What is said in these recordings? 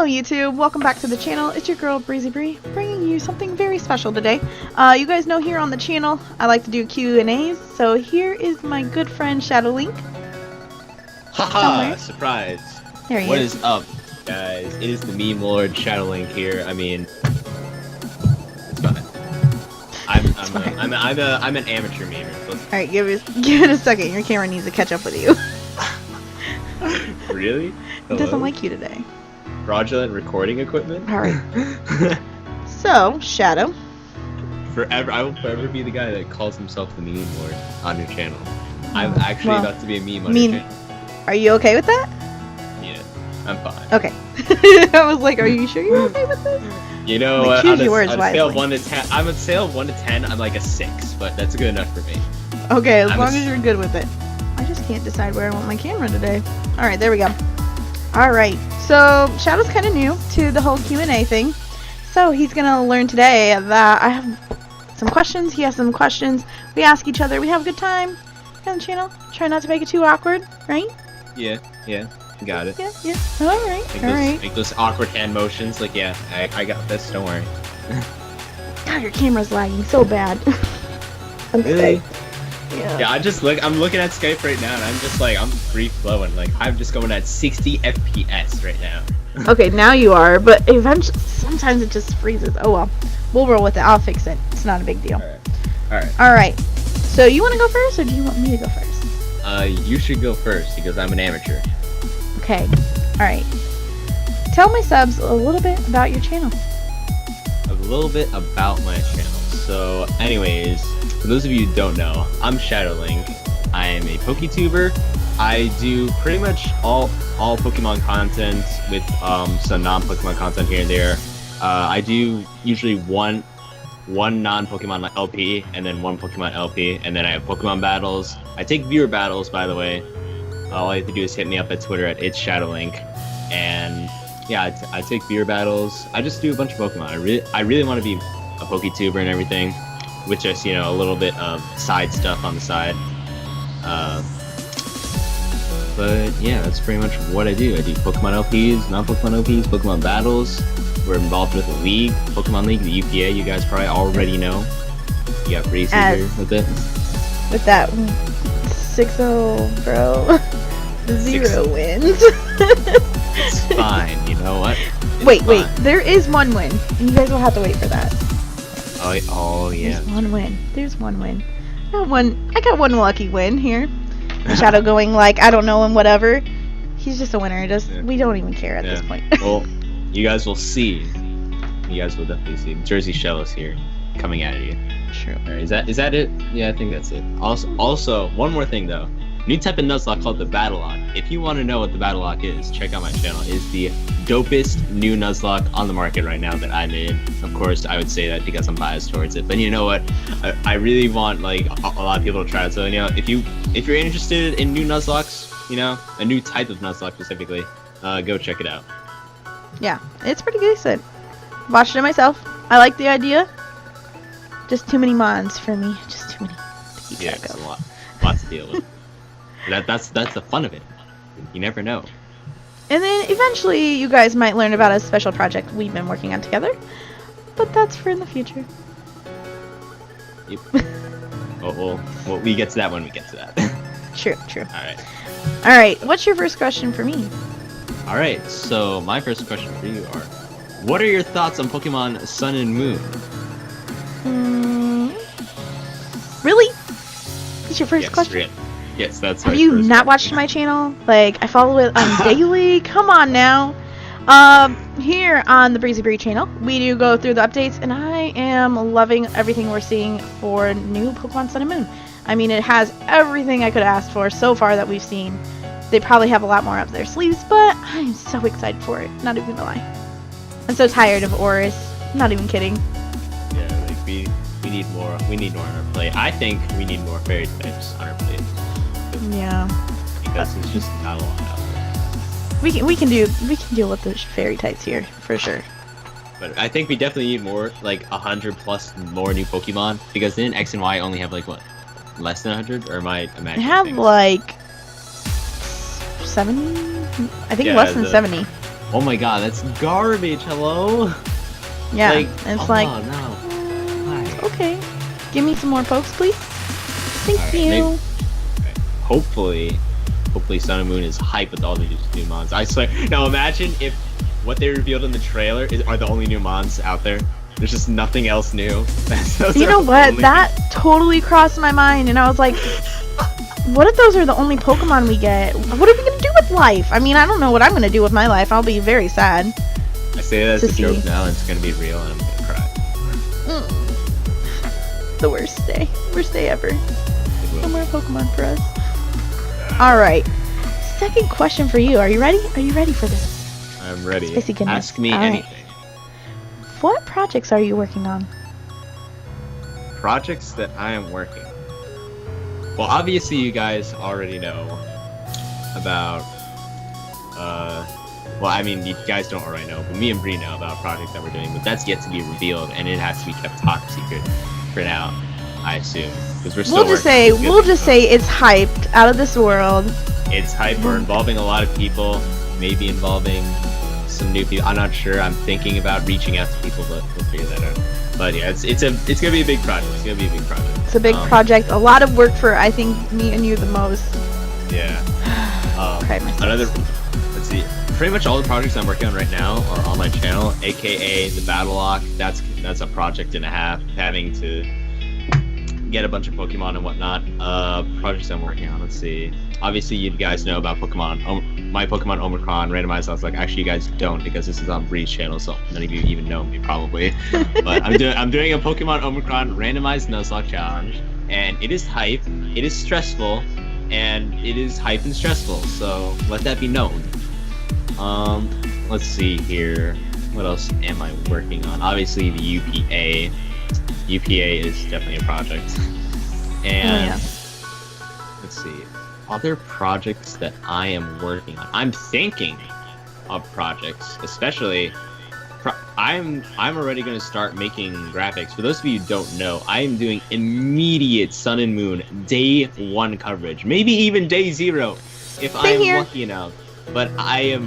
Hello YouTube, welcome back to the channel. It's your girl Breezy Bree, bringing you something very special today. You guys know here on the channel, I like to do Q&As, so here is my good friend ShadowLink. Haha, surprise. There he is. What is up, guys? It is the meme lord ShadowLink here. I mean, it's fine. I'm an amateur memer. Alright, give it a second, your camera needs to catch up with you. Really? It doesn't like you today. Fraudulent recording equipment? Alright. So, Shadow. I will forever be the guy that calls himself the meme lord on your channel. I'm actually about to be a meme on your channel. Are you okay with that? Yeah, I'm fine. Okay. I was like, are you sure you're okay with this? You know, like, choose your words on a scale of 1 to 10, I'm on a scale of 1 to 10, I'm like a 6, but that's good enough for me. Okay, as long as you're good with it. I just can't decide where I want my camera today. Alright, there we go. Alright, so Shadow's kind of new to the whole Q&A thing. So he's going to learn today that I have some questions, he has some questions. We ask each other, we have a good time on the channel. Try not to make it too awkward, right? Yeah, got it. Yeah. Alright. Make those awkward hand motions, like, yeah, I got this, don't worry. God, your camera's lagging so bad. Really? Yeah, I'm looking at Skype right now, and I'm just like, I'm free flowing. Like, I'm just going at 60 FPS right now. Okay, now you are, but eventually, sometimes it just freezes. Oh well, we'll roll with it. I'll fix it. It's not a big deal. Alright. So you want to go first, or do you want me to go first? You should go first, because I'm an amateur. Okay. Alright. Tell my subs a little bit about your channel. A little bit about my channel. So, anyways, for those of you who don't know, I'm ShadowLink. I am a PokeTuber. I do pretty much all Pokemon content with some non-Pokemon content here and there. I do usually one non-Pokemon LP and then one Pokemon LP, and then I have Pokemon battles. I take viewer battles, by the way. All you have to do is hit me up at Twitter at @itshadowlink, and yeah, I take viewer battles. I just do a bunch of Pokemon. I really want to be a PokeTuber and everything, with just, you know, a little bit of side stuff on the side. But yeah, that's pretty much what I do. I do Pokemon LPs, non-Pokemon LPs, Pokemon battles. We're involved with the league, Pokemon League, the UPA. You guys probably already know. You got Breezy here with it. With that 6-0, bro. 0 wins. It's fine. You know what? Wait. There is one win. You guys will have to wait for that. Oh yeah. There's one win. I got one lucky win here. Shadow going like, I don't know him, whatever. He's just a winner. We don't even care at this point. Well, you guys will see. You guys will definitely see. Jersey Shellos here, coming at you. True. Right, is that it? Yeah, I think that's it. Also, one more thing though. New type of Nuzlocke called the Battle Lock. If you want to know what the Battle Lock is, check out my channel. It's the dopest new Nuzlocke on the market right now that I made. Of course, I would say that because I'm biased towards it. But you know what? I really want like a lot of people to try it. So, you know, if you're interested in new Nuzlocks, you know, a new type of Nuzlocke specifically, go check it out. Yeah, it's pretty decent. Watched it myself. I like the idea. Just too many mons for me. Just too many. Yeah, it's a lot to deal with. That's the fun of it. You never know. And then eventually you guys might learn about a special project we've been working on together. But that's for in the future. Yep. well, we get to that when we get to that. True. Alright, what's your first question for me? Alright, so my first question for you are, what are your thoughts on Pokemon Sun and Moon? Really? That's your first question? Really. Yes, that's Have you not watched my channel? Like, I follow it on daily? Come on now. Here on the Breezy Bree channel, we do go through the updates, and I am loving everything we're seeing for new Pokemon Sun and Moon. I mean, it has everything I could have asked for so far that we've seen. They probably have a lot more up their sleeves, but I'm so excited for it. Not even gonna lie. I'm so tired of Oris. Not even kidding. Yeah, like we need more. We need more on our plate. I think we need more fairy types on our plate. Yeah. Because it's just not a lot out there. We can deal with the fairy types here for sure. But I think we definitely need more, like 100 plus more new Pokemon, because didn't X and Y only have like what, less than 100, or am I imagining? They have things? like 70. I think less than 70. Oh my god, that's garbage. Hello. Yeah, Like, and it's oh like, no. Why? okay, give me some more pokes, please. Thank Alright, you. Okay. Hopefully Sun and Moon is hype with all these new mons. I swear. Now imagine if what they revealed in the trailer are the only new mons out there. There's just nothing else new. You know what? That totally crossed my mind, and I was like, what if those are the only Pokemon we get? What are we gonna do with life? I mean, I don't know what I'm gonna do with my life. I'll be very sad. I say that as a joke now, and it's gonna be real, and I'm gonna cry. The worst day ever. No more Pokemon for us. All right. Second question for you. Are you ready? Are you ready for this? I'm ready. Spicy goodness. Ask me All right. anything. What projects are you working on? Projects that I am working. Well, obviously you guys already know about. Well, I mean, you guys don't already know, but me and Bree know about a project that we're doing, but that's yet to be revealed, and it has to be kept top secret for now, I assume, because we're still. We'll just say it's hyped, out of this world. It's hype. We're involving a lot of people, maybe involving some new people. I'm not sure. I'm thinking about reaching out to people, but we'll figure that out. But yeah, it's gonna be a big project. It's gonna be a big project. It's a big project. A lot of work for, I think, me and you the most. Yeah. Cried myself. Let's see. Pretty much all the projects I'm working on right now are on my channel, aka the Battle Lock. That's a project and a half. Having to get a bunch of Pokemon and whatnot. Projects I'm working on. Let's see. Obviously, you guys know about Pokemon. My Pokemon Omicron randomized. I was like, actually, you guys don't, because this is on Bree's channel, so none of you even know me probably. But I'm doing a Pokemon Omicron randomized Nuzlocke challenge, and it is hype. It is stressful, and it is hype and stressful. So let that be known. Let's see here. What else am I working on? Obviously, the UPA. UPA is definitely a project. And let's see. Other projects that I am working on. I'm thinking of projects, especially. I'm already going to start making graphics. For those of you who don't know, I am doing immediate Sun and Moon day 1 coverage, maybe even day 0, if I am lucky enough. But I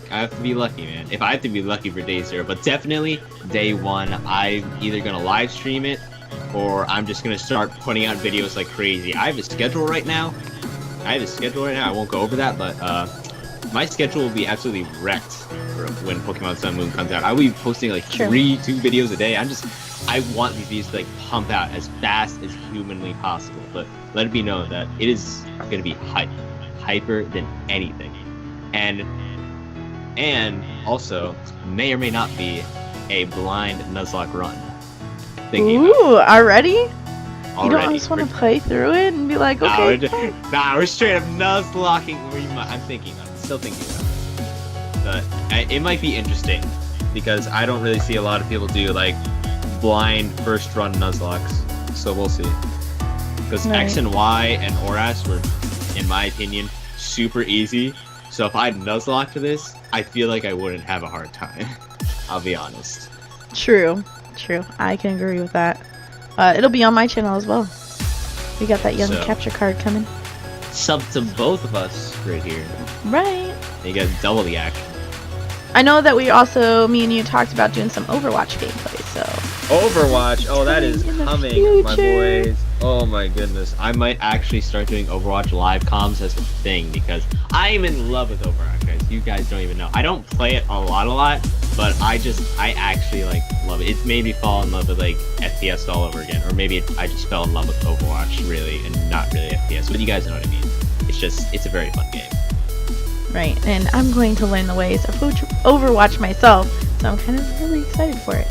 have to be lucky, man. If I have to be lucky for day 0, but definitely day 1, I'm either gonna live stream it, or I'm just gonna start putting out videos like crazy. I have a schedule right now. I won't go over that, but my schedule will be absolutely wrecked for when Pokemon Sun and Moon comes out. I will be posting like 2 videos a day. I want these videos to like pump out as fast as humanly possible. But let it be known that it is gonna be hyper than anything, and also may or may not be a blind Nuzlocke run. Already? You don't just want to play through it and be like, okay. We're straight up Nuzlocking. I'm still thinking about it. But it might be interesting, because I don't really see a lot of people do like blind first run Nuzlocks. So we'll see. Because X and Y and Oras were, in my opinion, super easy. So if I Nuzlocke to this, I feel like I wouldn't have a hard time. I'll be honest. True. I can agree with that. It'll be on my channel as well. We got that young capture card coming. Sub to both of us right here. Right. You get double the action. I know that me and you talked about doing some Overwatch gameplay, so. Overwatch? Oh, that is coming, my boys. Oh my goodness. I might actually start doing Overwatch live comms as a thing, because I'm in love with Overwatch, guys. You guys don't even know. I don't play it a lot, but I actually like love it. It's made me fall in love with like FPS all over again, or maybe I just fell in love with Overwatch really, and not really FPS, but you guys know what I mean. It's a very fun game. Right, and I'm going to learn the ways of Overwatch myself, so I'm kind of really excited for it.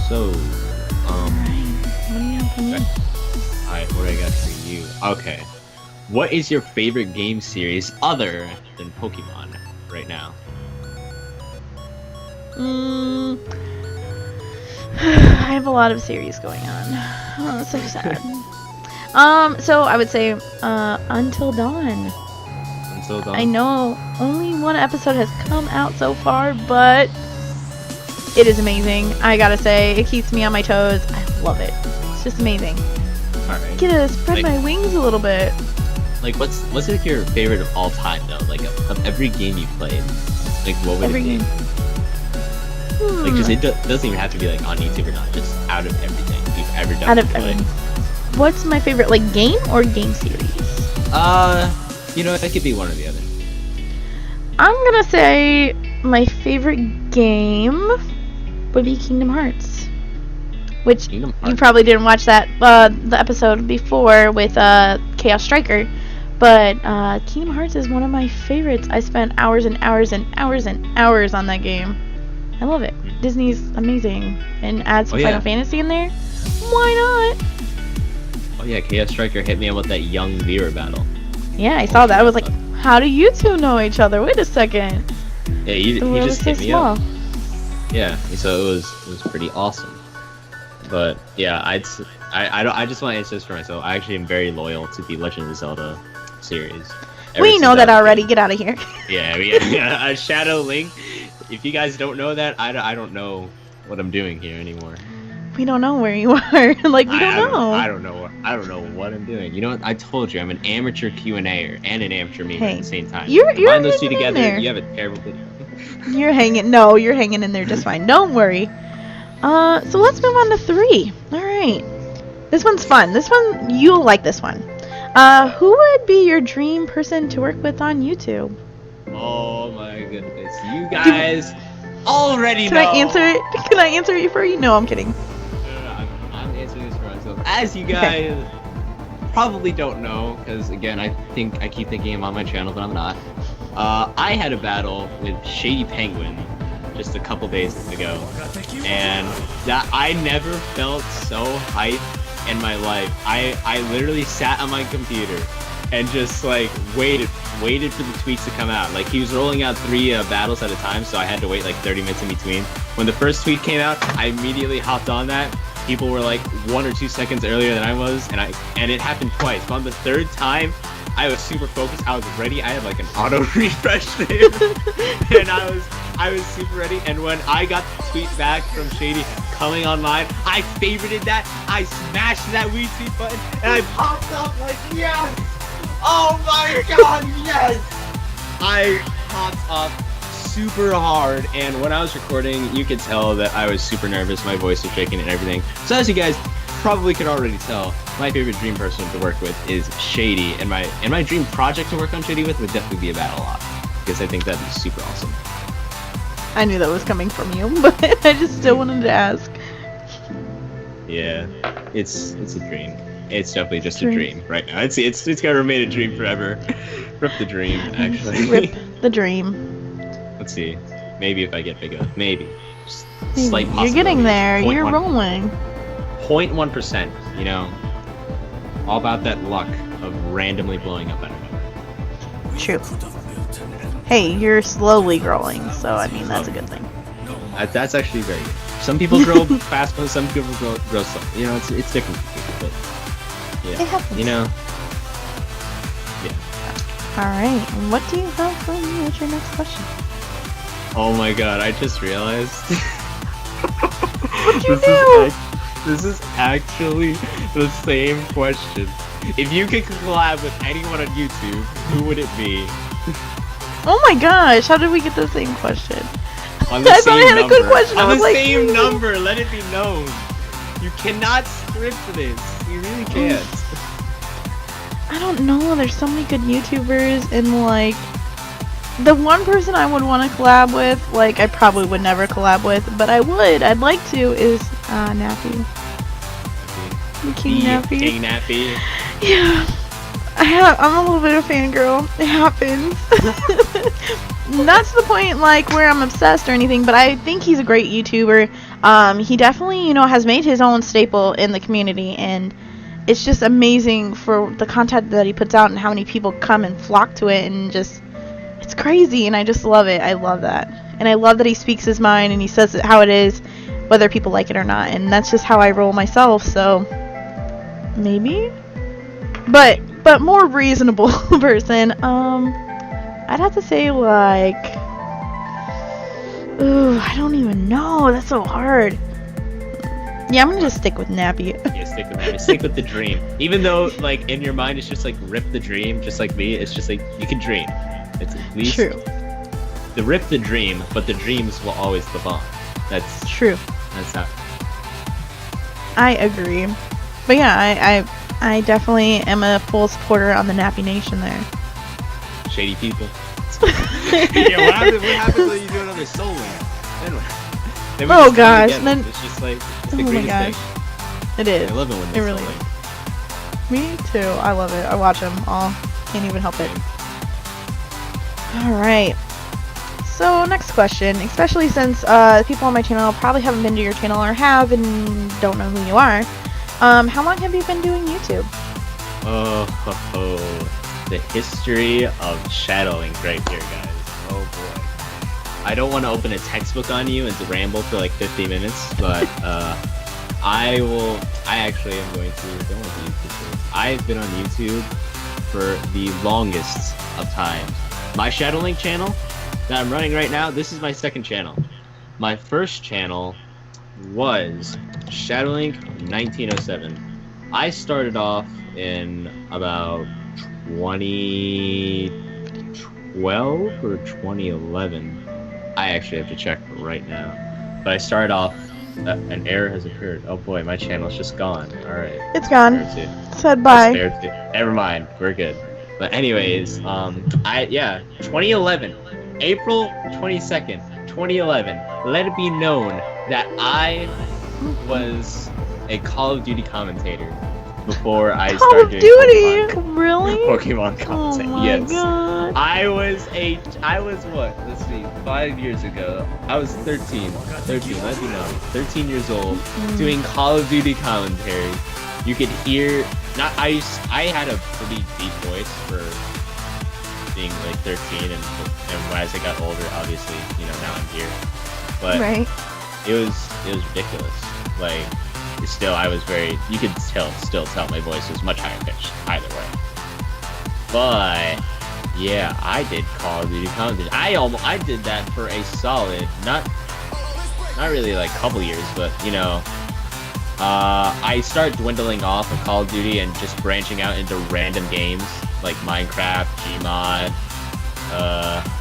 So, what do you have for me? Alright, what do I got for you? Okay. What is your favorite game series other than Pokemon right now? I have a lot of series going on. Oh, that's so sad. So I would say Until Dawn. Until Dawn? I know only 1 episode has come out so far, but it is amazing. I gotta say, it keeps me on my toes. I love it. It's just amazing. Alright. Get to spread my wings a little bit. like what's like your favorite of all time though? Like of every game you played, like what would Every it be? game. Like just it doesn't even have to be like on YouTube or not. Just out of everything you've ever done. Out of to play. everything. What's my favorite, like, game or game series? You know, it could be one or the other. I'm gonna say my favorite game would be Kingdom Hearts. Which Kingdom you Hearts. probably didn't watch that the episode before with Chaos Striker, but Kingdom Hearts is one of my favorites. I spent hours and hours and hours and hours on that game. I love it. Disney's amazing, and add some Final Fantasy in there. Why not? Oh yeah, Chaos Striker hit me up with that young viewer battle. Yeah, I saw that. I was like, how do you two know each other? Wait a second. Yeah, he The world just is so hit me small. up. Yeah, so it was pretty awesome. But yeah, I just want to answer this for myself. I actually am very loyal to the Legend of Zelda series. We know that already. Get out of here. Yeah, ShadowLink. If you guys don't know that, I don't know what I'm doing here anymore. We don't know where you are. Like, we don't know. I don't know what I'm doing. You know what? I told you I'm an amateur Q&A-er and an amateur memer at the same time. You're Combine those two hanging in together, there. you have a terrible video. You're hanging in there just fine. Don't worry. So let's move on to 3. Alright. This one's fun. This one, you'll like this one. Who would be your dream person to work with on YouTube? Oh my goodness. You guys already Can know. I answer it? Can I answer it for you? No, I'm kidding. I'm answering this for myself. As you guys probably don't know, because again, I keep thinking I'm on my channel, but I'm not. I had a battle with Shady Penguin just a couple days ago, and that I never felt so hyped in my life. I literally sat on my computer and just like waited for the tweets to come out. Like he was rolling out 3 battles at a time, so I had to wait like 30 minutes in between. When the first tweet came out, I immediately hopped on that. People were like 1 or 2 seconds earlier than I was, and it happened twice. But on the 3rd time, I was super focused. I was ready. I had like an auto refresh there, and I was super ready. And when I got the tweet back from Shady coming online, I favorited that. I smashed that retweet button, and I popped up like yes. Oh my god, yes! I popped up super hard, and when I was recording, you could tell that I was super nervous. My voice was shaking and everything. So as you guys probably could already tell, my favorite dream person to work with is Shady, and my dream project to work on Shady with would definitely be a battle lot, because I think that'd be super awesome. I knew that was coming from you, but I just still wanted to ask. Yeah, it's a dream. It's definitely just a dream right now. It's gonna remain a dream forever. Rip the dream, actually. Rip the dream. Let's see. Maybe if I get bigger. Maybe. Just Maybe. slight You're possibility. getting there. You're 0.1%. rolling. 0.1%, you know? All about that luck of randomly blowing up energy. True. Hey, you're slowly growing, so I mean that's a good thing. That's actually very good. Some people grow fast, but some people grow slow. You know, it's different for people, but yeah. It happens. You know? Yeah. Alright, and what do you have for me? What's your next question? Oh my god, I just realized. What'd you do? This is actually the same question. If you could collab with anyone on YouTube, who would it be? Oh my gosh, how did we get the same question? On the I same thought I had number. a good question. I On was the like, same number, let it be known. You cannot script this. You really can't. I don't know, there's so many good YouTubers, and like the one person I would want to collab with, like I probably would never collab with, but I'd like to, is Nappy. The King Nappy. King Nappy. Yeah. I'm a little bit of a fangirl. It happens. Not to the point like where I'm obsessed or anything, but I think he's a great YouTuber. He definitely, has made his own staple in the community, and it's just amazing for the content that he puts out and how many people come and flock to it, and just it's crazy, and I just love it. I love that. And I love that he speaks his mind and he says it how it is, whether people like it or not, and that's just how I roll myself, so maybe? But more reasonable person, I'd have to say like, ooh, I don't even know, that's so hard. Yeah, I'm gonna just stick with Nappy. Yes, stick with that. Stick with the dream. Even though, like, in your mind, it's just like rip the dream, just like me. It's just like you can dream. It's at least True. the rip the dream, but the dreams will always live on. That's True. That's how. I agree. But yeah, I definitely am a full supporter on the Nappy Nation there. Shady people. Yeah, what happens when you do another Soul Link? Then we Oh just come gosh, together. then It's just like it's oh the my greatest gosh. thing. It is. I love it when It they really Soul is. Link. Me too. I love it. I watch them all. Can't even help it. All right. So next question, especially since people on my channel probably haven't been to your channel or have and don't know who you are. How long have you been doing YouTube? The history of ShadowLink right here, guys. Oh boy. I don't want to open a textbook on you and to ramble for like 50 minutes, but I actually am going to go on YouTube. I've been on YouTube for the longest of times. My ShadowLink channel that I'm running right now, this is my second channel. My first channel was ShadowLink 1907. I started off in about 2012 or 2011. I actually have to check right now. But I started off, an error has occurred. Oh boy, my channel's just gone. Alright. It's gone. Said bye. Never mind, we're good. But anyways, 2011, April 22nd, 2011. Let it be known that I was a Call of Duty commentator before I started doing Pokemon. Really? Pokemon content. Oh my Yes. god. I was what? Let's see. 5 years ago. I was 13. 13. Let me know. 13 years old, doing Call of Duty commentary. You could hear. I had a pretty deep voice for being like 13, and as I got older, obviously, now I'm here. But Right. it was ridiculous. Like, still, I was very. You could still tell my voice was much higher pitched either way. But yeah, I did Call of Duty commentary. I did that for a solid, not really like couple years, but I started dwindling off of Call of Duty and just branching out into random games like Minecraft, Gmod,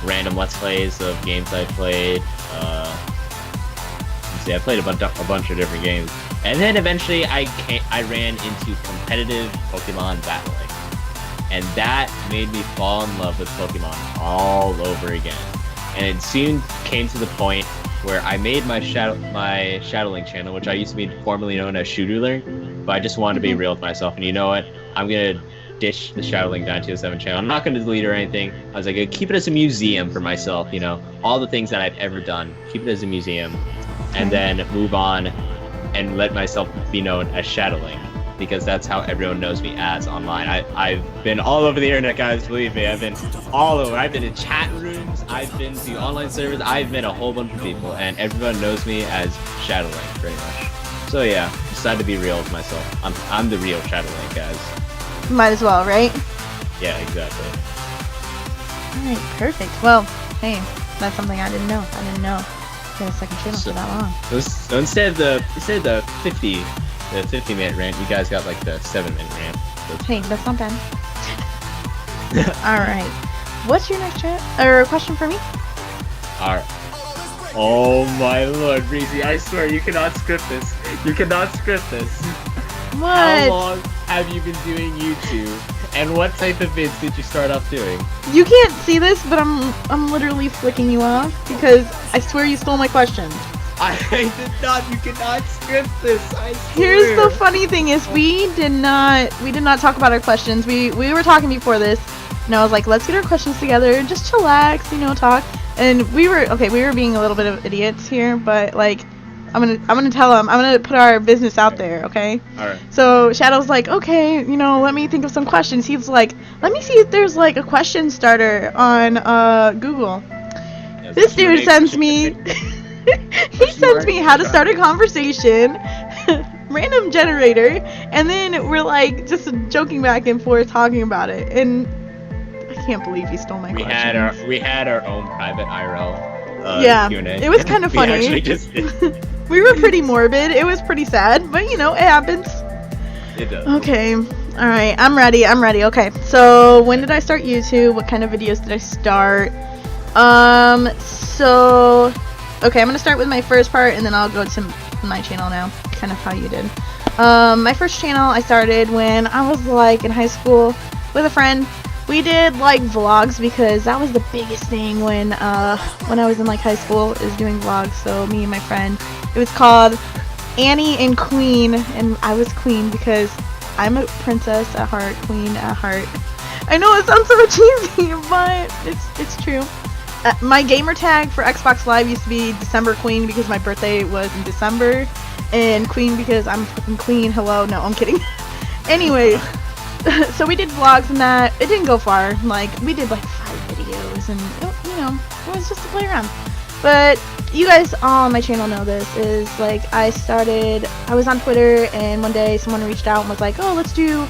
random Let's Plays of games I played. I played a bunch of different games, and then eventually I ran into competitive Pokemon battling, and that made me fall in love with Pokemon all over again. And it soon came to the point where I made my ShadowLink channel, which I used to be formerly known as ShadowLink, but I just wanted to be real with myself. And you know what? I'm gonna ditch the ShadowLink 927 channel. I'm not gonna delete or anything. I was like, I'd keep it as a museum for myself. All the things that I've ever done, keep it as a museum, and then move on and let myself be known as ShadowLink, because that's how everyone knows me as online. I've been all over the internet, guys, believe me. I've been all over. I've been in chat rooms, I've been to online servers, I've met a whole bunch of people, and everyone knows me as ShadowLink, pretty much. So yeah, decided to be real with myself. I'm the real ShadowLink, guys. Might as well, right? Yeah, exactly. Alright, perfect. Well, hey, that's something I didn't know. I didn't know you had a second channel for that long. So instead of the 50-minute rant, you guys got like the 7-minute rant. Hey, that's not bad. Alright. What's your next question for me? Alright. Oh my lord, Breezy, I swear you cannot script this. You cannot script this. What? How long have you been doing YouTube? And what type of vids did you start off doing? You can't see this, but I'm literally flicking you off because I swear you stole my questions. I did not. You cannot script this. I swear. Here's the funny thing: is we did not talk about our questions. We were talking before this, and I was like, let's get our questions together and just chillax, talk. And we were being a little bit of idiots here, but like, I'm gonna tell them. I'm gonna put our business out there, okay? All right. So Shadow's like, okay, let me think of some questions. He's like, let me see if there's like a question starter on Google. Yeah, this dude sends me. He sends me how to start a conversation, random generator, and then we're like just joking back and forth talking about it. And I can't believe he stole my questions. We had our own private IRL. Yeah, Q&A. it was kind of funny. We actually just We were pretty morbid. It was pretty sad, but it happens. It does. Okay. Alright, I'm ready. Okay, so when did I start YouTube? What kind of videos did I start? Okay, I'm gonna start with my first part and then I'll go to my channel now. Kind of how you did. My first channel I started when I was like in high school with a friend. We did like vlogs because that was the biggest thing when I was in like high school, is doing vlogs. So me and my friend, it was called Annie and Queen, and I was Queen because I'm a princess at heart, queen at heart. I know it sounds so cheesy, but it's true. My gamer tag for Xbox Live used to be December Queen because my birthday was in December, and Queen because I'm fucking queen. Hello, no, I'm kidding. Anyway, so we did vlogs and that. It didn't go far. Like we did like 5 videos, and you know, it was just to play around. But you guys all on my channel know this, is like I was on Twitter and one day someone reached out and was like, oh, let's do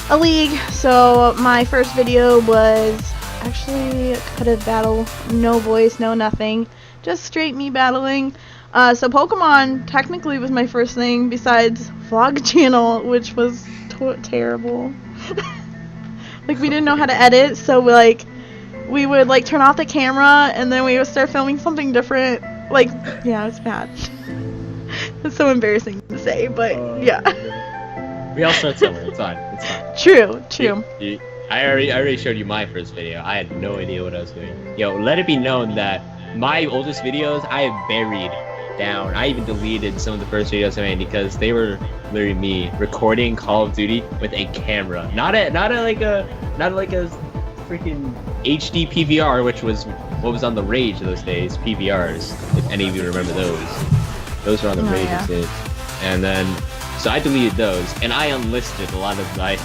a league. So my first video was actually a competitive battle, no voice, no nothing, just straight me battling. So Pokemon technically was my first thing besides vlog channel, which was terrible. Like we didn't know how to edit, so we would like turn off the camera and then we would start filming something different. Like, yeah, it's bad. It's so embarrassing to say, but yeah. We all start somewhere. It's fine. It's fine. True. I already showed you my first video. I had no idea what I was doing. Yo, let it be known that my oldest videos I have buried down. I even deleted some of the first videos I made because they were literally me recording Call of Duty with a camera, not like a freaking HD PVR, which was what was on the rage those days. PVRs, if any of you remember those were on the rage days. And then so I deleted those and I unlisted a lot of my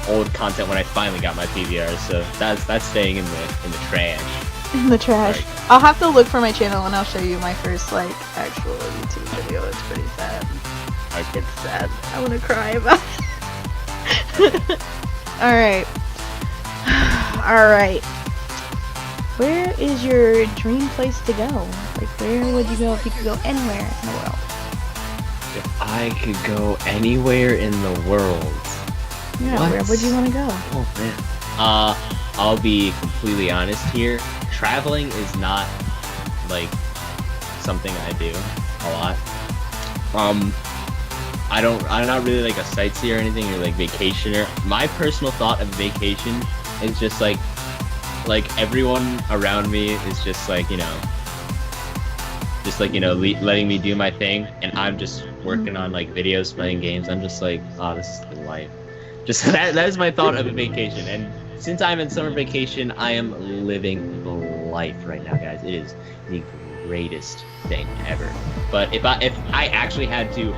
old content when I finally got my PVR. So that's staying in the trash. In the trash. Right. I'll have to look for my channel and I'll show you my first like actual YouTube video. It's pretty sad. It's sad. I want to cry about it. Alright. Where is your dream place to go? Like, where would you go if you could go anywhere in the world? If I could go anywhere in the world. Yeah, where would you want to go? Oh man. I'll be completely honest here. Traveling is not like something I do a lot. I'm not really like a sightseer or anything, or like vacationer. My personal thought of vacation is just like everyone around me is just like, letting me do my thing, and I'm just working on like videos, playing games. I'm just like, oh, this is the life. Just that is my thought of a vacation. And since I'm in summer vacation, I am living the life right now, guys. It is the greatest thing ever. But if I actually had to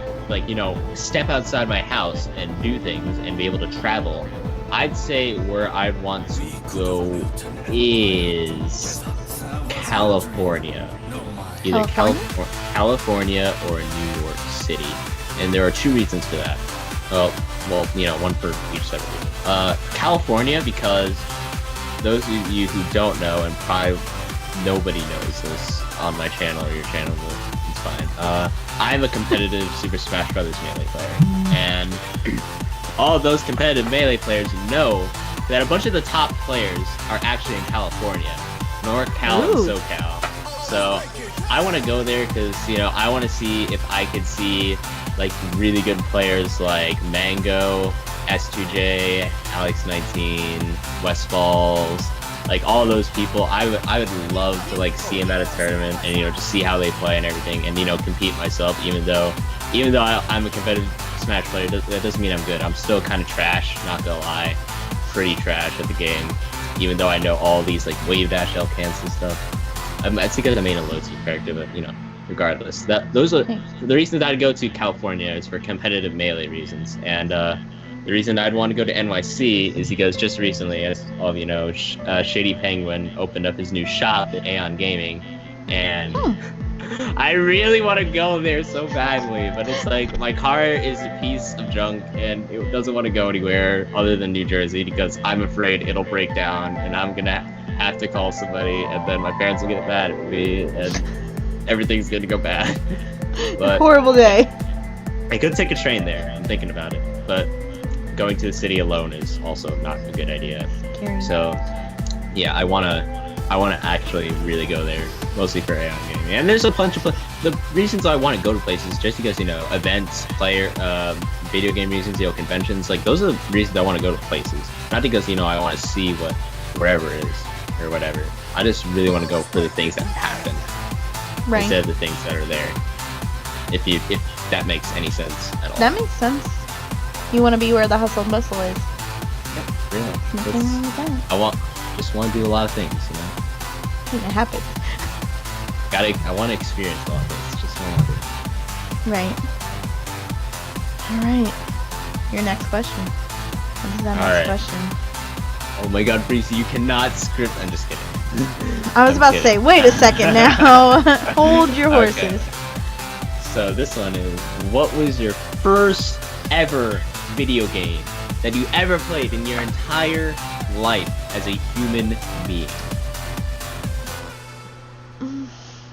step outside my house and do things and be able to travel, I'd say where I'd want to go is California. Either California or New York City. And there are 2 reasons for that. Well, one for each separate reason. California, because those of you who don't know, and probably nobody knows this on my channel or your channel, it's fine. I'm a competitive Super Smash Bros. Melee player, and all of those competitive Melee players know that a bunch of the top players are actually in California, NorCal and SoCal. So I want to go there because I want to see if I could see like really good players like Mango, S2J, Alex19, Westfalls, like all those people. I would love to like see them at a tournament and just see how they play and everything, and compete myself. Even though I'm a competitive Smash player, that doesn't mean I'm good. I'm still kind of trash, not gonna lie, pretty trash at the game. Even though I know all these like Wave Dash L-cans and stuff. It's because I'm a low tier character, but regardless, those are the reasons I'd go to California is for competitive Melee reasons. And the reason I'd want to go to NYC is because just recently, as all of you know, Shady Penguin opened up his new shop at Aeon Gaming, and I really want to go there so badly, but it's like my car is a piece of junk and it doesn't want to go anywhere other than New Jersey because I'm afraid it'll break down and I'm gonna have to call somebody, and then my parents will get mad at me and everything's gonna go bad. But horrible day. I could take a train there. I'm thinking about it, but going to the city alone is also not a good idea. Scary. So, yeah, I wanna actually really go there, mostly for AI gaming. And there's a bunch of the reasons I want to go to places, just because events, video game reasons, conventions. Like those are the reasons I want to go to places, not because I want to see wherever it is or whatever. I just really want to go for the things that happen, right, instead of the things that are there. If that makes any sense at all. That makes sense. You want to be where the hustle and bustle is. Yeah, really. Nothing wrong with that. Just want to do a lot of things, It happens. I want to experience a lot of things. Just want to do. Right. All right. Your next question. What is that next question? Oh my God, Breezy, you cannot script. I'm just kidding. I was about to say, wait a second now. Hold your horses. Okay. So this one is, what was your first ever video game that you ever played in your entire life as a human being?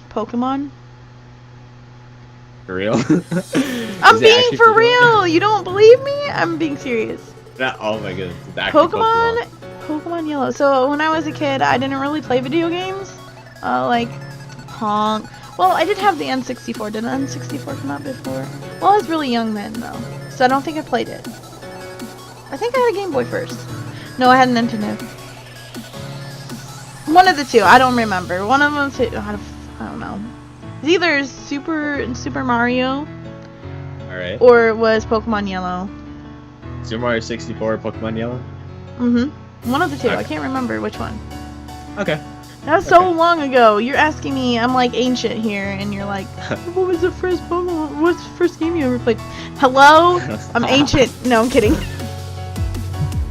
Pokemon? For real? I'm being for real! You don't believe me? I'm being serious. Oh my goodness. It's actually Pokemon Yellow. So when I was a kid, I didn't really play video games. Like Honk. Well, I did have the N64. Did the N64 come out before? Well, I was really young then, though. So I don't think I played it. I think I had a Game Boy first. No, I had a Nintendo. One of the two. I don't remember. One of them, I don't know. It's either Super Mario. Alright. Or it was Pokemon Yellow. Super Mario 64, Pokemon Yellow? Mm-hmm. One of the two. Okay. I can't remember which one. Okay. That was so long ago. You're asking me, I'm like ancient here, and you're like, what was the first Pokemon? What's the first game you ever played? Hello? I'm ancient. No, I'm kidding.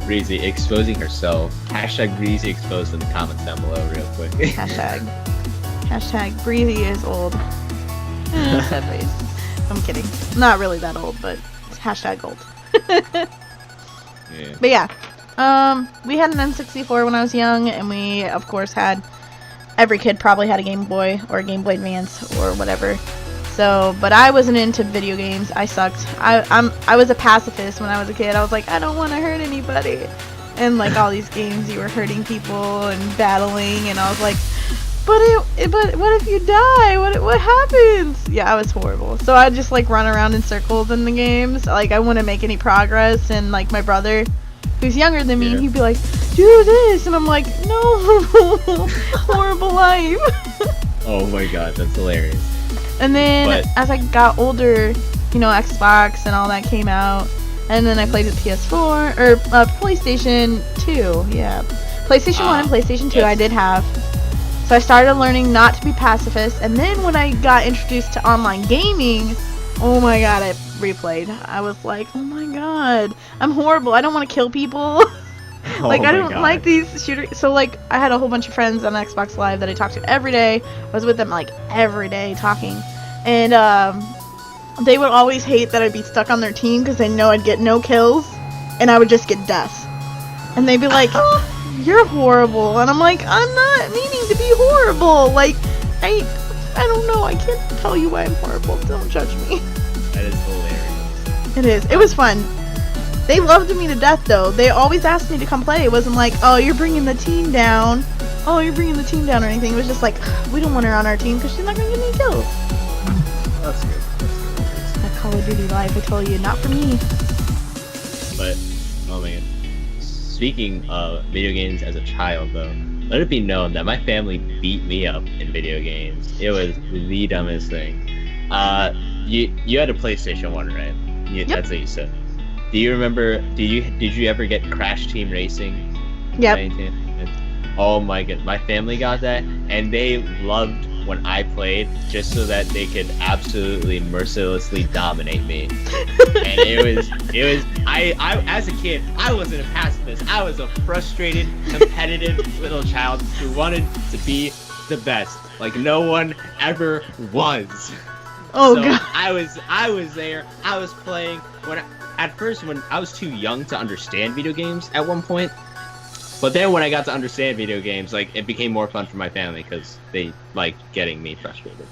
Breezy exposing herself. Hashtag Breezy exposed in the comments down below real quick. Hashtag Breezy is old. Sad face. I'm kidding. Not really that old, but it's hashtag old. Yeah. But yeah. We had an N64 when I was young, and we, of course, every kid probably had a Game Boy or a Game Boy Advance or whatever. So, but I wasn't into video games. I sucked. I was a pacifist when I was a kid. I was like, I don't want to hurt anybody. And like all these games, you were hurting people and battling, and I was like, but what if you die? What happens? Yeah, I was horrible. So I'd just like run around in circles in the games. Like I wouldn't make any progress, and like my brother, who's younger than me, he'd be like, do this, and I'm like, no, horrible life. Oh my God, that's hilarious. And then as I got older, Xbox and all that came out, and then I played with PS4 or PlayStation 2. Yeah, PlayStation 1 and PlayStation 2 I did have. So I started learning not to be pacifist, and then when I got introduced to online gaming, oh my God, I replayed. I was like, oh my God, I'm horrible. I don't want to kill people. Like, I don't like these shooters. So, like, I had a whole bunch of friends on Xbox Live that I talked to every day. I was with them, like, every day talking. And, they would always hate that I'd be stuck on their team because they know I'd get no kills. And I would just get deaths. And they'd be like, oh, you're horrible. And I'm like, I'm not meaning to be horrible. Like, I don't know. I can't tell you why I'm horrible. Don't judge me. That is hilarious. It is. It was fun. They loved me to death, though. They always asked me to come play. It wasn't like, oh, you're bringing the team down. Oh, you're bringing the team down or anything. It was just like, we don't want her on our team because she's not going to get any kills. That's good. That Call of Duty life, I told you, not for me. But, oh man. Speaking of video games as a child, though, let it be known that my family beat me up in video games. It was the dumbest thing. You had a PlayStation 1, right? Yep. That's what you said. Do you remember? Did you ever get Crash Team Racing? Yep. Oh my god, my family got that, and they loved when I played, just so that they could absolutely mercilessly dominate me. And it was. I as a kid, I wasn't a pacifist. I was a frustrated, competitive little child who wanted to be the best, like no one ever was. Oh so god. I was there. I was playing at first when I was too young to understand video games at one point. But then when I got to understand video games, like it became more fun for my family because they liked getting me frustrated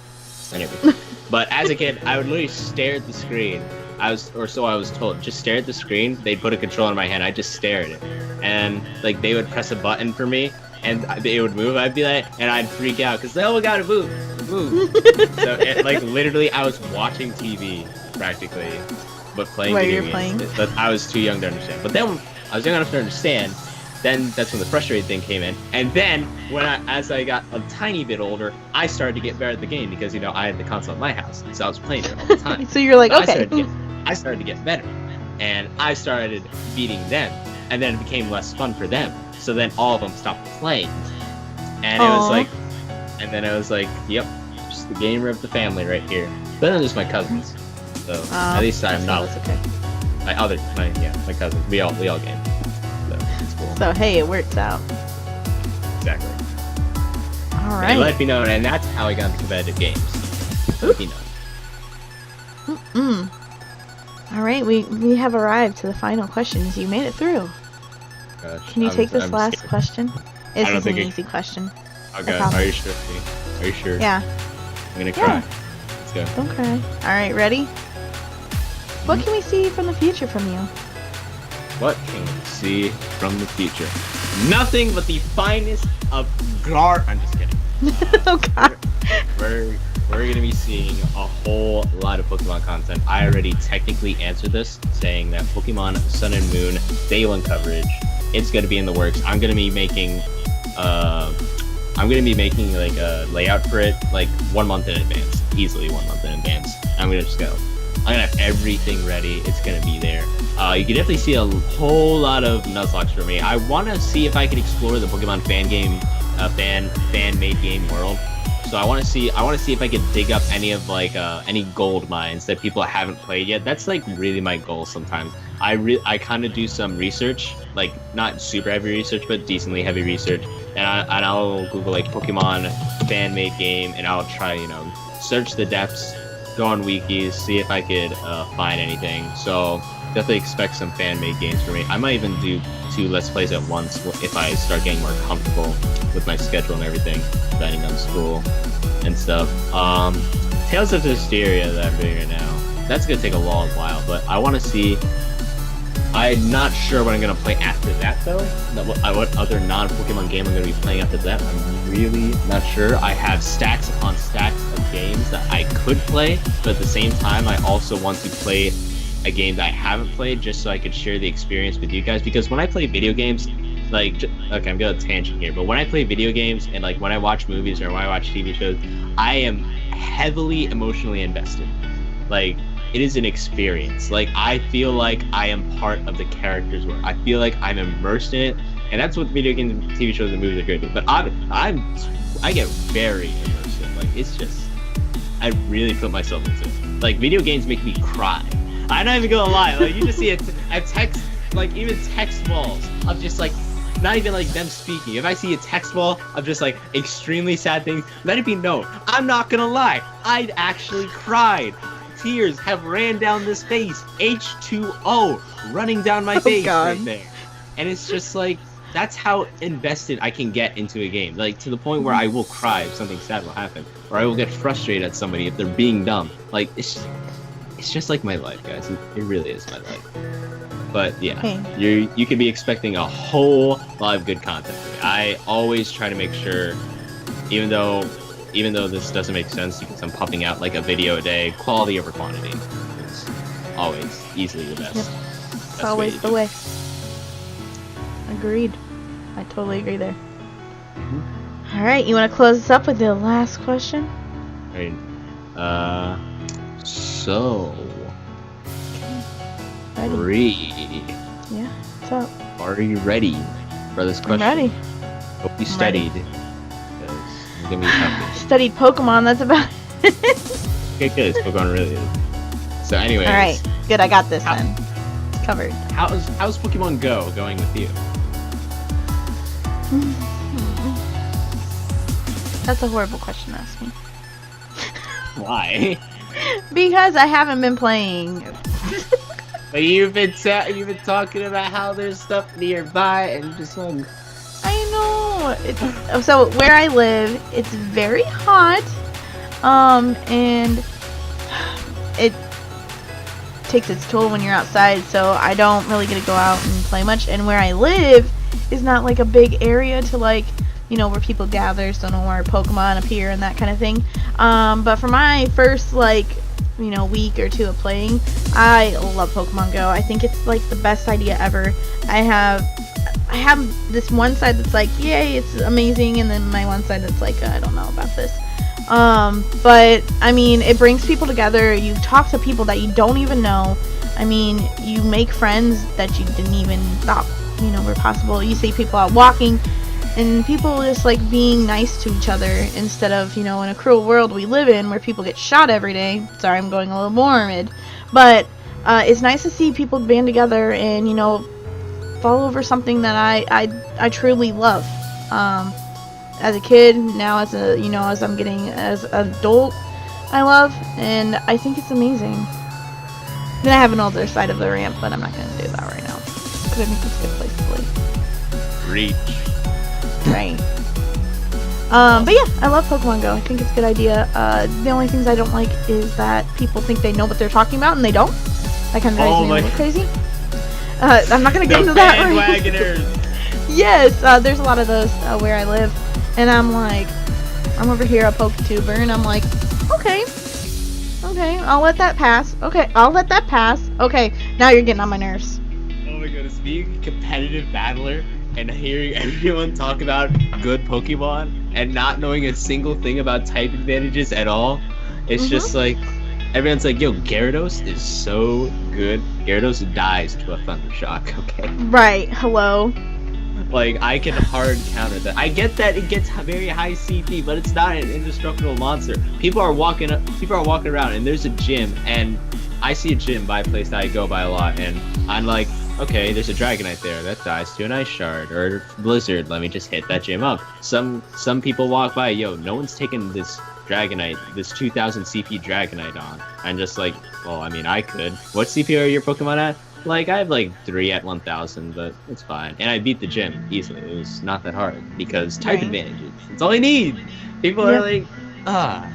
and everything. But as a kid, I would literally stare at the screen I was told. Just stare at the screen. They'd put a controller in my hand. I just stare at it, and like they would press a button for me, and it would move. I'd be like, and I'd freak out because oh, we gotta move. So like literally, I was watching TV practically, but playing video games. But I was too young to understand. But then I was young enough to understand. Then that's when the frustrated thing came in, and then as I got a tiny bit older, I started to get better at the game because I had the console at my house, so I was playing it all the time. So you're like, so okay. I started to get better, and I started beating them, and then it became less fun for them. So then all of them stopped playing, and it was like, yep, just the gamer of the family right here. But then there's my cousins, so at least I'm not. That's okay. My cousins. We all game. So hey, it works out. Exactly. All right. Let me know, and that's how I got into competitive games. Let me know. All right, we have arrived to the final questions. You made it through. Gosh, Can you take this last scared. question? This is an easy question. Okay. Are you sure? Are you sure? Yeah. I'm gonna cry. Let's go. Don't cry. All right, ready? What can we see from the future from you? What can we see from the future? Nothing but the finest of gar. I'm just kidding. Oh God. We're gonna be seeing a whole lot of Pokemon content. I already technically answered this, saying that Pokemon Sun and Moon Day 1 coverage. It's gonna be in the works. I'm gonna be making like a layout for it like 1 month in advance, easily 1 month in advance. I'm gonna have everything ready. It's gonna be there. You can definitely see a whole lot of Nuzlocke for me. I want to see if I can explore the Pokemon fan-made game world. So I want to see if I can dig up any of any gold mines that people haven't played yet. That's like really my goal sometimes. I kind of do some research, like not super heavy research, but decently heavy research, and I'll Google like Pokemon fan-made game, and I'll try search the depths, go on wikis, see if I could find anything. So definitely expect some fan-made games for me. I might even do 2 Let's Plays at once if I start getting more comfortable with my schedule and everything, depending on school and stuff. Tales of Hysteria that I'm doing right now, that's gonna take a long while, but I want to see. I'm not sure what I'm gonna play after that though. What other non-Pokemon game I'm gonna be playing after that? I'm really not sure. I have stacks upon stacks of games that I could play, but at the same time, I also want to play a game that I haven't played just so I could share the experience with you guys. Because when I play video games, okay, I'm going to tangent here, but when I play video games and like when I watch movies or when I watch TV shows, I am heavily emotionally invested. Like, it is an experience. Like, I feel like I am part of the character's world. I feel like I'm immersed in it, and that's what video games, TV shows, and movies are good at. But I get very immersive. Like, it's just, I really put myself into it. Like, video games make me cry. I'm not even gonna lie. Like, you just see a text, like even text balls of just like, not even like them speaking. If I see a text ball of just like extremely sad things, let it be known. I'm not gonna lie. I actually cried. Tears have ran down this face. H2O running down my face right there. And it's just like, that's how invested I can get into a game. Like, to the point where I will cry if something sad will happen, or I will get frustrated at somebody if they're being dumb. Like, it's just like my life, guys. It really is my life. But yeah, you could be expecting a whole lot of good content from me. I always try to make sure, even though this doesn't make sense because I'm pumping out like a video a day, quality over quantity is always easily the best. Yep. It's always the way. Agreed. I totally agree there. All right, you want to close this up with the last question? So, Ready. Bree. Yeah, what's up? Are you ready for this question? I'm ready. Hope you studied. It's gonna be tough. Studied Pokemon, that's about it. Okay, good. Pokemon really is. So anyways. Alright, good, I got this then. It's covered. How's Pokemon Go going with you? That's a horrible question to ask me. Why? Because I haven't been playing. But you've been talking about how there's stuff nearby and just like. I know. So where I live, it's very hot, and takes its toll when you're outside, so I don't really get to go out and play much. And where I live is not like a big area to like, you know, where people gather, so know where Pokemon appear and that kind of thing. But for my first like, you know, week or two of playing, I love Pokemon Go. I think it's like the best idea ever. I have this one side that's like, yay, it's amazing, and then my one side that's like, I don't know about this. But I mean, it brings people together. You talk to people that you don't even know. I mean, you make friends that you didn't even thought, you know, were possible. You see people out walking, and people just like being nice to each other instead of, you know, in a cruel world we live in where people get shot every day. Sorry, I'm going a little morbid, but it's nice to see people band together and, you know, fall over something that I truly love. As a kid, now as a, you know, as I'm getting as an adult, I love, and I think it's amazing. Then I have an older side of the ramp, but I'm not going to do that right now because I think it's a good place to play. Reach. Right. But yeah, I love Pokemon Go. I think it's a good idea. The only things I don't like is that people think they know what they're talking about and they don't. That kind of drives me a little crazy. I'm not going to get into that right. Yes, there's a lot of those where I live. And I'm like, I'm over here a PokeTuber, and I'm like, okay, I'll let that pass. Okay, I'll let that pass. Okay, now you're getting on my nerves. Oh my goodness, being a competitive battler and hearing everyone talk about good Pokemon and not knowing a single thing about type advantages at all, it's just like, everyone's like, yo, Gyarados is so good. Gyarados dies to a Thunder Shock, okay? Right, hello. Like, I can hard counter that. I get that it gets very high CP, but it's not an indestructible monster. People are walking around, and there's a gym, and I see a gym by a place that I go by a lot, and I'm like, okay, there's a Dragonite there that dies to an Ice Shard or Blizzard. Let me just hit that gym up. Some people walk by, yo, no one's taking this Dragonite, this 2000 CP Dragonite on. I'm just like, well, I mean, I could. What CP are your Pokemon at? Like, I have like 3 at 1000, but it's fine. And I beat the gym easily. It was not that hard because type advantages. It's all I need. People are like,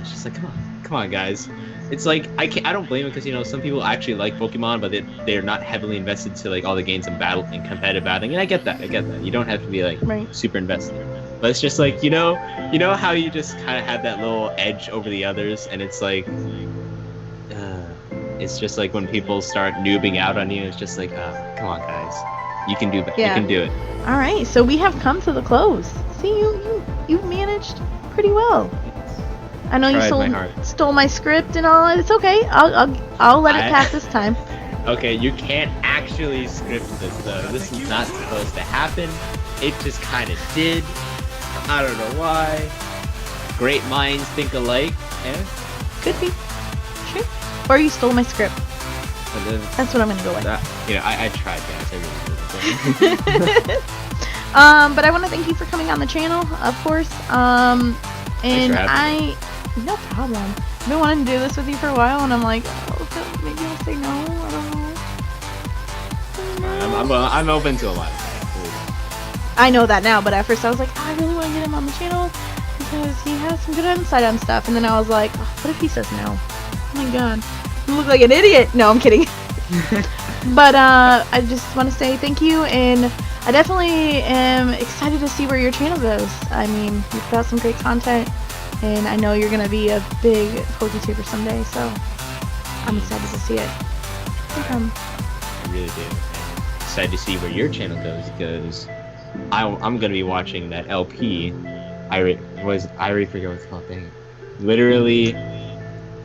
it's just like, come on, guys. It's like, I don't blame them because, you know, some people actually like Pokemon, but they're not heavily invested to like all the games in battle and competitive battling. And I get that. You don't have to be like super invested. But it's just like, you know how you just kind of have that little edge over the others, and it's like, it's just like when people start noobing out on you, it's just like, come on, guys, you can do it. You can do it. All right, so we have come to the close. See, you managed pretty well. I know you stole my script and all. It's okay. I'll let it pass this time. Okay, you can't actually script this though. This is not supposed to happen. It just kind of did. I don't know why. Great minds think alike. Eh? Could be. Sure. Or you stole my script. That's what I'm gonna go with. You know, I tried, guys. I really did. But I want to thank you for coming on the channel, of course. And no problem. I've been wanting to do this with you for a while, and I'm like, oh, maybe I'll say no. I don't know. I'm open to a lot of things. I know that now, but at first I was like, I really want to get him on the channel because he has some good insight on stuff. And then I was like, what if he says no? Oh my god, I look like an idiot. No, I'm kidding. But I just want to say thank you, and I definitely am excited to see where your channel goes. I mean, you've got some great content, and I know you're going to be a big PokeTuber someday, so I'm excited to see it. I really do. I'm excited to see where your channel goes because I'm going to be watching that LP. I already forget what it's called. Dang it. Literally,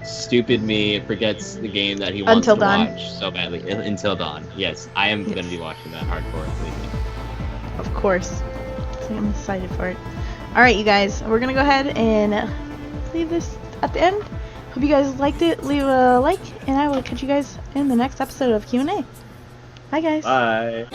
stupid me forgets the game that he wants to watch so badly. Until Dawn. Yes, I am going to be watching that hardcore. Of course. I'm excited for it. Alright, you guys. We're going to go ahead and leave this at the end. Hope you guys liked it. Leave a like, and I will catch you guys in the next episode of Q&A. Bye, guys. Bye.